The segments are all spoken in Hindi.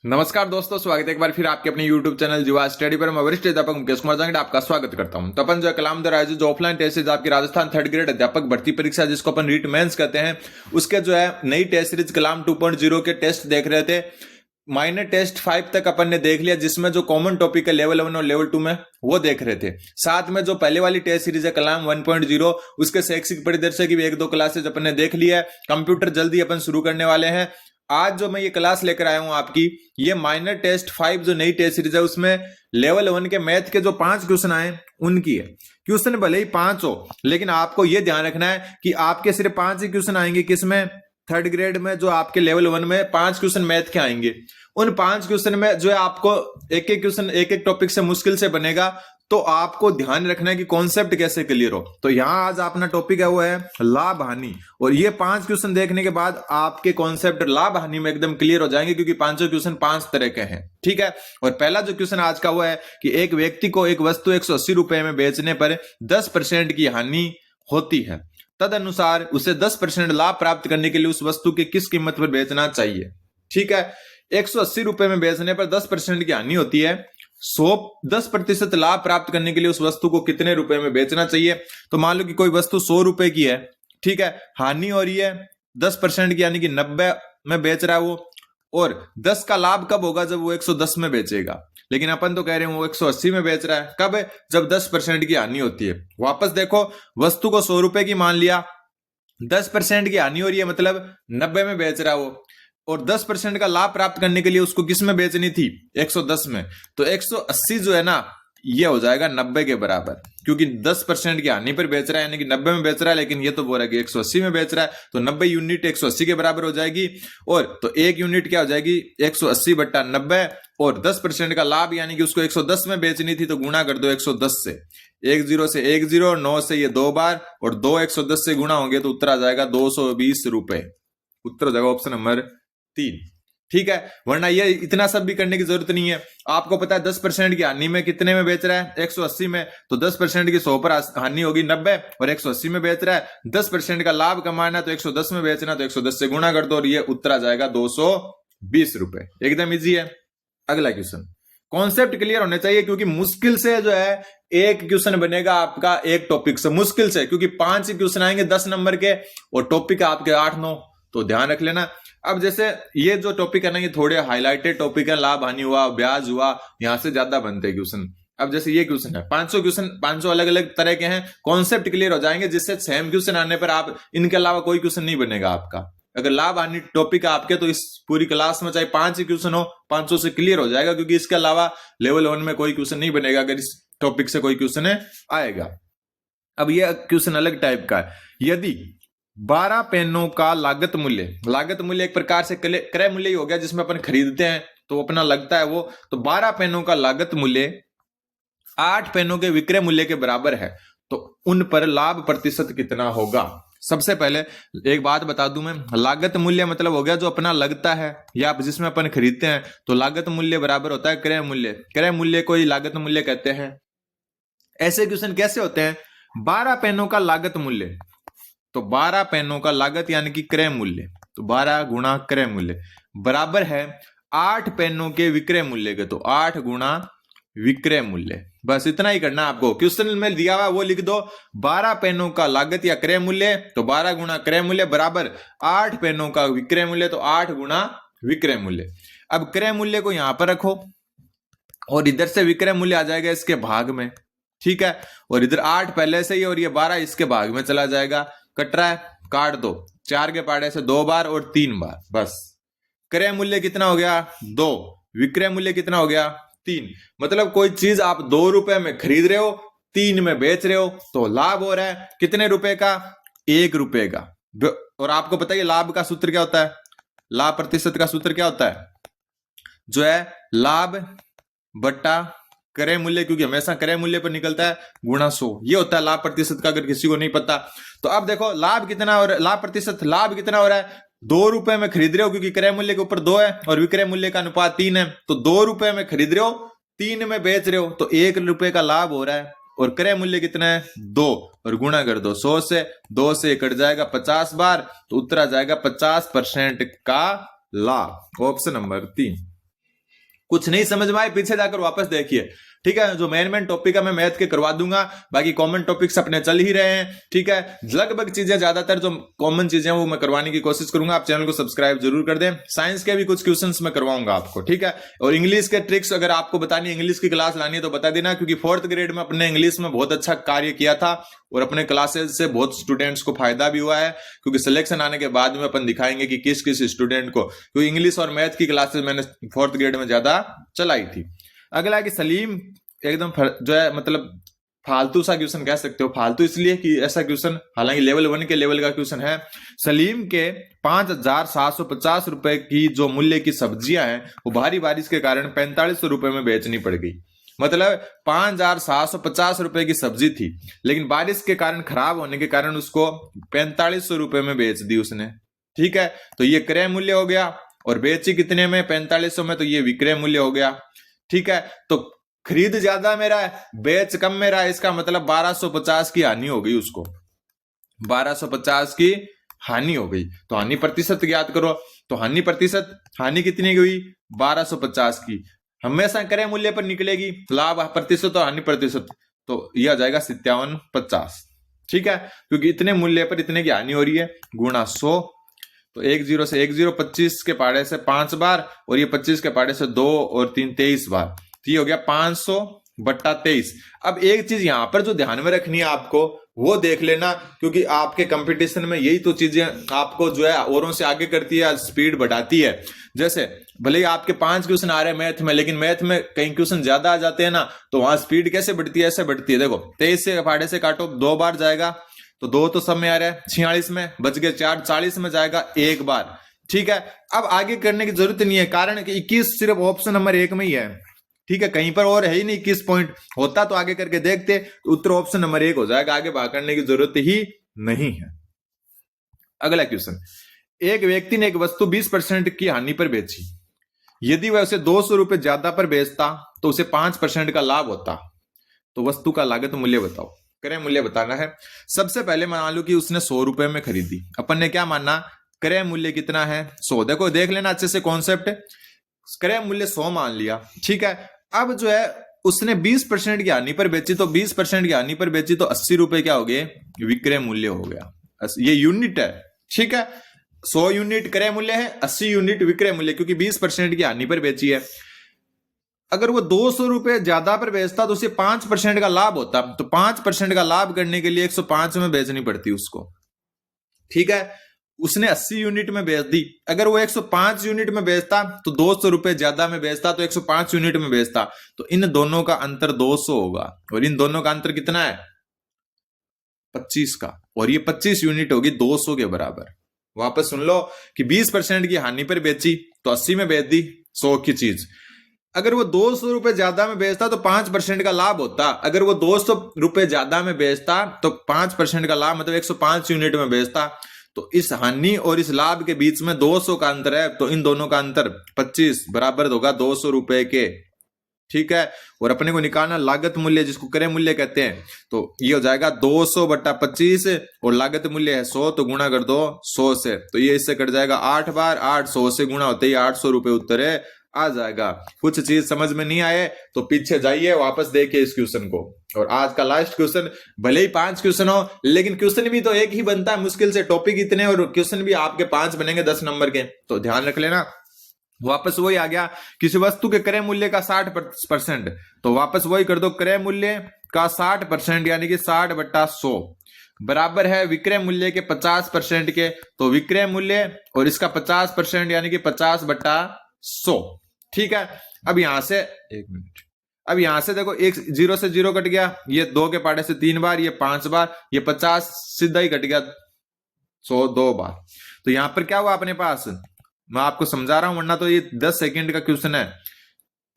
नमस्कार दोस्तों, स्वागत है एक बार फिर आपके अपने YouTube चैनल जीवा स्टडी पर। मैं वरिष्ठ अध्यापक मुकेश कुमार जांगड़ आपका स्वागत करता हूं। तो अपन जो कलाम द्वारा आयोजित जो ऑफलाइन टेस्ट सीरीज आपकी राजस्थान थर्ड ग्रेड अध्यापक भर्ती परीक्षा जिसको अपन रीट मेंस कहते हैं, उसके जो है नई टेस्ट सीरीज कलाम 2.0 के टेस्ट देख रहे थे। माइनर टेस्ट 5 तक अपन ने देख लिया, जिसमें जो कॉमन टॉपिक है लेवल 1 और लेवल 2 में वो देख रहे थे। साथ में जो पहले वाली टेस्ट सीरीज है कलाम 1.0, उसके शैक्षिक परिदृश्य की भी 1-2 क्लासेज अपन ने देख लिया है। कंप्यूटर जल्दी अपन शुरू करने वाले हैं। आज जो मैं ये क्लास लेकर आया हूं आपकी, ये माइनर टेस्ट 5 जो नई टेस्ट सीरीज है उसमें लेवल 1 के मैथ के जो 5 क्वेश्चन आए उनकी है। क्वेश्चन भले ही 5 हो, लेकिन आपको ये ध्यान रखना है कि आपके सिर्फ 5 ही क्वेश्चन आएंगे। किसमें? थर्ड ग्रेड में जो आपके लेवल 1 में 5 क्वेश्चन मैथ के आएंगे। उन 5 क्वेश्चन में जो है आपको एक एक क्वेश्चन एक एक टॉपिक से मुश्किल से बनेगा, तो आपको ध्यान रखना है कि कॉन्सेप्ट कैसे क्लियर हो। तो यहां आज अपना टॉपिक है वो है लाभ हानि, और ये 5 क्वेश्चन देखने के बाद आपके कॉन्सेप्ट लाभ हानि में एकदम क्लियर हो जाएंगे, क्योंकि 5 क्वेश्चन 5 तरह के हैं। ठीक है। और पहला जो क्वेश्चन आज का वो है कि एक व्यक्ति को एक वस्तु 180 रुपए में बेचने पर 10% की हानि होती है, तद अनुसार उसे 10% लाभ प्राप्त करने के लिए उस वस्तु के किस कीमत पर बेचना चाहिए। ठीक है। 180 रुपए में बेचने पर 10% की हानि होती है, 10% लाभ प्राप्त करने के लिए उस वस्तु को कितने रुपए में बेचना चाहिए। तो मान लो कि कोई वस्तु 100 रुपए की है, ठीक है, हानि हो रही है 10% की, यानी कि 90 में बेच रहा है वो, और 10 का लाभ कब होगा? जब वो 110 में बेचेगा। लेकिन अपन तो कह रहे हैं वो 180 में बेच रहा है। कब? जब 10% की हानि होती है। वापस देखो, वस्तु को 100 रुपए की मान लिया, 10% की हानि हो रही है, मतलब 90 में बेच रहा है वो, और 10% का लाभ प्राप्त करने के लिए उसको किस में बेचनी थी? 110 में। तो 180 जो है ना, ये हो जाएगा 90 के बराबर, क्योंकि 10% की हानि पर बेच रहा है, यानी कि 90 में बेच रहा है, लेकिन ये तो बोल रहा है कि 180 में बेच रहा है, तो 90 यूनिट 180 के बराबर हो जाएगी। और तो एक यूनिट क्या हो जाएगी? 180 बट्टा 90, और 10% का लाभ यानी कि उसको 110 में बेचनी थी, तो गुणा कर दो 110 से। 10 से 10, 9 से ये 2 बार, और 2 110 से गुणा होंगे तो उत्तर आ जाएगा 220 रुपए। उत्तर हो जाएगा ऑप्शन नंबर 3। ठीक है। वरना ये इतना सब भी करने की जरूरत नहीं है। आपको पता है 10% की हानि में कितने में बेच रहा है? 180 में। तो 10% की 100 पर हानि होगी 90, और 180 में बेच रहा है। 10% का लाभ कमाना तो 110 में बेचना, तो 110 से गुणा कर दो, और ये उत्तर आ जाएगा 220 रुपए। एकदम इजी है। अगला क्वेश्चन, कॉन्सेप्ट क्लियर होने चाहिए, क्योंकि मुश्किल से जो है एक क्वेश्चन बनेगा आपका एक टॉपिक से, मुश्किल से, क्योंकि 5 क्वेश्चन आएंगे 10 नंबर के, और टॉपिक आपके 8-9, तो ध्यान रख लेना। अब जैसे ये जो टॉपिक है ना, ये थोड़े हाईलाइटेड टॉपिक है, लाभ हानि हुआ, ब्याज हुआ, यहां से ज्यादा बनते हैं क्वेश्चन। अब जैसे ये क्वेश्चन है, 500 क्वेश्चन 500 अलग अलग तरह के हैं, कॉन्सेप्ट क्लियर हो जाएंगे, जिससे सेम क्वेश्चन आने पर आप इनके अलावा कोई क्वेश्चन नहीं बनेगा आपका। अगर लाभ हानि टॉपिक आपके, तो इस पूरी क्लास में चाहे 5 क्वेश्चन हो, 500 से क्लियर हो जाएगा, क्योंकि इसके अलावा लेवल 1 में कोई क्वेश्चन नहीं बनेगा अगर इस टॉपिक से कोई क्वेश्चन आएगा। अब ये क्वेश्चन अलग टाइप का है। यदि 12 पेनों का लागत मूल्य एक प्रकार से क्रय मूल्य ही हो गया, जिसमें अपन खरीदते हैं तो अपना लगता है वो। तो 12 पेनों का लागत मूल्य 8 पेनों के विक्रय मूल्य के बराबर है, तो उन पर लाभ प्रतिशत कितना होगा? सबसे पहले एक बात बता दूं मैं, लागत मूल्य मतलब हो गया जो अपना लगता है या जिसमें अपन खरीदते हैं, तो लागत मूल्य बराबर होता है क्रय मूल्य। क्रय मूल्य को ही लागत मूल्य कहते हैं। ऐसे क्वेश्चन कैसे होते हैं? 12 पेनों का लागत मूल्य, तो 12 पेनों का लागत यानी कि क्रय मूल्य, तो 12 गुणा क्रय मूल्य बराबर है 8 पेनों के विक्रय मूल्य के, तो 8 गुणा विक्रय मूल्य। बस इतना ही करना आपको। क्वेश्चन में दिया हुआ वो लिख दो, 12 पेनों का लागत या क्रय मूल्य, तो 12 गुणा क्रय मूल्य बराबर 8 पेनों का विक्रय मूल्य, तो 8 गुणा विक्रय मूल्य। अब क्रय मूल्य को यहां पर रखो, और इधर से विक्रय मूल्य आ जाएगा इसके भाग में। ठीक है। और इधर 8 पहले से ही, और ये 12 इसके भाग में चला जाएगा। कट रहा है, काट दो। 4 के पाड़े से 2 बार और 3 बार। बस क्रय मूल्य कितना हो गया? 2। विक्रय मूल्य कितना हो गया? 3। मतलब कोई चीज आप 2 रुपए में खरीद रहे हो, 3 में बेच रहे हो, तो लाभ हो रहा है कितने रुपए का? 1 रुपए का। और आपको पता है लाभ का सूत्र क्या होता है? लाभ प्रतिशत का सूत्र क्या होता है? जो है लाभ बट्टा क्रय मूल्य, क्योंकि हमेशा क्रय मूल्य पर निकलता है, गुणा 100। ये होता है लाभ प्रतिशत का, अगर किसी को नहीं पता। तो अब देखो लाभ कितना हो रहा है, लाभ प्रतिशत लाभ कितना हो रहा है? 2 रुपए में खरीद रहे हो, क्योंकि क्रय मूल्य के ऊपर 2 है और विक्रय मूल्य का अनुपात 3 है, तो 2 रुपए में खरीद रहे हो, 3 में बेच रहे हो, तो 1 रुपए का लाभ हो रहा है। और क्रय मूल्य कितना है? 2, और गुणा कर दो 100 से। 2 से कट जाएगा 50 बार, तो उत्तर आ जाएगा 50% का लाभ। Option number 3। कुछ नहीं समझ में आए पीछे जाकर वापस देखिए, ठीक है। जो मेन टॉपिक है मैं मैथ के करवा दूंगा, बाकी कॉमन टॉपिक्स अपने चल ही रहे हैं, ठीक है। लगभग चीजें ज्यादातर जो कॉमन चीजें वो मैं करवाने की कोशिश करूंगा। आप चैनल को सब्सक्राइब जरूर कर दें। साइंस के भी कुछ क्वेश्चंस मैं करवाऊंगा आपको, ठीक है। और इंग्लिश के ट्रिक्स अगर आपको बतानी है, इंग्लिश की क्लास लानी है तो बता देना, क्योंकि 4th ग्रेड में अपने इंग्लिश में बहुत अच्छा कार्य किया था और अपने क्लासेस से बहुत स्टूडेंट्स को फायदा भी हुआ है, क्योंकि सिलेक्शन आने के बाद में अपन दिखाएंगे कि किस किस स्टूडेंट को, क्योंकि इंग्लिश और मैथ की क्लासेस मैंने 4th ग्रेड में ज्यादा चलाई थी। अगला कि सलीम एकदम जो है मतलब फालतू सा क्वेश्चन कह सकते हो। फालतू इसलिए कि ऐसा क्वेश्चन हालांकि लेवल 1 के लेवल का क्वेश्चन है। सलीम के 5,750 रुपए की जो मूल्य की सब्जियां हैं वो भारी बारिश के कारण 4500 रुपए में बेचनी पड़ गई। मतलब 5,750 रुपए की सब्जी थी, लेकिन बारिश के कारण खराब होने के कारण उसको 4500 रुपए में बेच दी उसने, ठीक है। तो ये क्रय मूल्य हो गया, और बेची कितने में? 4500 में, तो ये विक्रय मूल्य हो गया, ठीक है। तो खरीद ज्यादा मेरा है, बेच कम मेरा है, इसका मतलब 1250 की हानि हो गई उसको, 1250 की हानि हो गई। तो हानि प्रतिशत ज्ञात करो। तो हानि प्रतिशत, हानि कितनी हुई? 1250 की। हमेशा क्रय मूल्य पर निकलेगी, लाभ प्रतिशत और हानि प्रतिशत, तो यह आ जाएगा 5750, ठीक है। क्योंकि इतने मूल्य पर इतने की हानि हो रही है, गुणा 100। तो 10 से 10, 25 के पाड़े से 5 बार, और ये 25 के पाड़े से 2 और 3 23 बार, तो ये हो गया 500/23। अब एक चीज यहां पर जो ध्यान में रखनी है आपको, वो देख लेना, क्योंकि आपके कंपटीशन में यही तो चीजें आपको जो है औरों से आगे करती है, स्पीड बढ़ाती है। जैसे भले ही आपके 5 क्वेश्चन आ रहे हैं मैथ में, लेकिन मैथ में कई क्वेश्चन ज्यादा आ जाते हैं ना, तो वहां स्पीड कैसे बढ़ती है? ऐसे बढ़ती है। देखो 23 से पाड़े से काटो, 2 बार जाएगा, तो 2 तो सब में आ रहा है, 46 में बच गए 4, 40 में जाएगा 1 बार, ठीक है। अब आगे करने की जरूरत नहीं है, कारण कि 21 सिर्फ ऑप्शन नंबर 1 में ही है, ठीक है। कहीं पर और है ही नहीं 21 पॉइंट, होता तो आगे करके देखते, तो उत्तर ऑप्शन नंबर 1 हो जाएगा, आगे भाग करने की जरूरत ही नहीं है। अगला क्वेश्चन, एक व्यक्ति ने एक वस्तु 20% की हानि पर बेची। यदि वह उसे 200 रुपए ज्यादा पर बेचता तो उसे 5% का लाभ होता। तो वस्तु का लागत मूल्य बताओ। क्रय मूल्य बताना है। सबसे पहले मान लो कि उसने 100 रुपए में खरीदी। अपन ने क्या मानना? क्रय मूल्य कितना है? 100। देखो देख लेना अच्छे से कॉन्सेप्ट। क्रय मूल्य 100 मान लिया, ठीक है। अब जो है उसने 20% की हानि पर बेची, तो 20% की हानि पर बेची तो 80 रुपए क्या हो गए? विक्रय मूल्य हो गया। ये यूनिट है, ठीक है। 100 यूनिट क्रय मूल्य है, 80 यूनिट विक्रय मूल्य, क्योंकि 20% की हानि पर बेची है। अगर वो 200 रुपए ज्यादा पर बेचता तो उसे 5% का लाभ होता। तो 5% का लाभ करने के लिए 105 में बेचनी पड़ती उसको, ठीक है। उसने 80 यूनिट में बेच दी। अगर वो 105 यूनिट में बेचता तो 200 रुपए ज्यादा में बेचता, तो 105 यूनिट में बेचता, तो इन दोनों का अंतर 200 होगा, और इन दोनों का अंतर कितना है? 25 का, और ये 25 यूनिट होगी 200 के बराबर। वापस सुन लो कि 20% की हानि पर बेची तो 80 में बेच दी 100 की चीज। अगर वो 200 रुपए ज्यादा में बेचता तो 5% का लाभ होता। अगर वो 200 रुपए ज्यादा में बेचता तो 5% का लाभ, मतलब 105 यूनिट में बेचता। तो इस हानि और इस लाभ के बीच में 200 का अंतर है, तो इन दोनों का अंतर 25 बराबर होगा 200 रुपए के, ठीक है। और अपने को निकालना लागत मूल्य, जिसको क्रय मूल्य कहते हैं, तो ये हो जाएगा 200/25, और लागत मूल्य है 100, तो गुणा कर दो 100 से, तो ये इससे कट जाएगा 8 बार, 800 से गुणा होते ही 800 रुपए उत्तर है आ जाएगा। कुछ चीज समझ में नहीं आए तो पीछे जाइए, वापस देखिए इस क्वेश्चन को। और आज का लास्ट क्वेश्चन, भले ही 5 क्वेश्चन हो, लेकिन क्वेश्चन भी तो एक ही बनता है मुश्किल से, टॉपिक इतने और क्वेश्चन भी आपके 5 बनेंगे 10 नंबर के, तो ध्यान रख लेना। वापस वही आ गया, किसी वस्तु के क्रय मूल्य का 60%, तो वापस वही कर दो, क्रय मूल्य का 60% यानी कि 60/100 बराबर है विक्रय मूल्य के 50% के। तो विक्रय मूल्य और इसका 50% यानी कि 50/100, ठीक है। अब यहां से 1 मिनट, अब यहां से देखो, एक 0 से 0 कट गया, ये 2 के पाड़े से 3 बार, ये 5 बार, ये 50 सीधा ही कट गया 100 2 बार। तो यहां पर क्या हुआ अपने पास, मैं आपको समझा रहा हूं, वरना तो ये 10 सेकंड का क्वेश्चन है।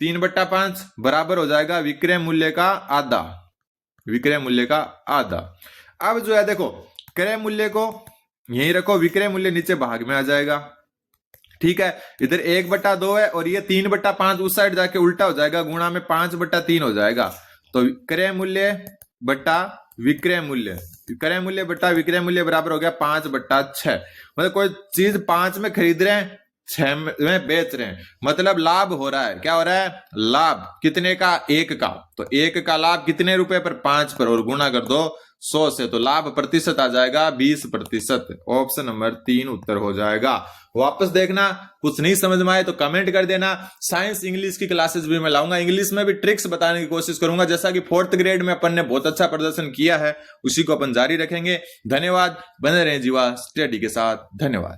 3/5 बराबर हो जाएगा विक्रय मूल्य का आधा, विक्रय मूल्य का आधा। अब जो है देखो, क्रय मूल्य को यहीं रखो, विक्रय मूल्य नीचे भाग में आ जाएगा, ठीक है। इधर 1/2 है, और ये 3/5 उस साइड जाके उल्टा हो जाएगा, गुणा में 5/3 हो जाएगा। तो क्रय मूल्य बटा विक्रय मूल्य, क्रय मूल्य बटा विक्रय मूल्य बराबर हो गया 5/6। मतलब कोई चीज 5 में खरीद रहे हैं, 6 में बेच रहे हैं, मतलब लाभ हो रहा है। क्या हो रहा है? लाभ। कितने का? 1 का। तो 1 का लाभ कितने रुपए पर? 5 पर, और गुणा कर दो 100 से, तो लाभ प्रतिशत आ जाएगा 20%। ऑप्शन नंबर 3 उत्तर हो जाएगा। वापस देखना, कुछ नहीं समझ में आए तो कमेंट कर देना। साइंस इंग्लिश की क्लासेस भी मैं लाऊंगा, इंग्लिश में भी ट्रिक्स बताने की कोशिश करूंगा। जैसा कि 4th ग्रेड में अपन ने बहुत अच्छा प्रदर्शन किया है, उसी को अपन जारी रखेंगे। धन्यवाद, बने रहें जीवा स्टडी के साथ। धन्यवाद।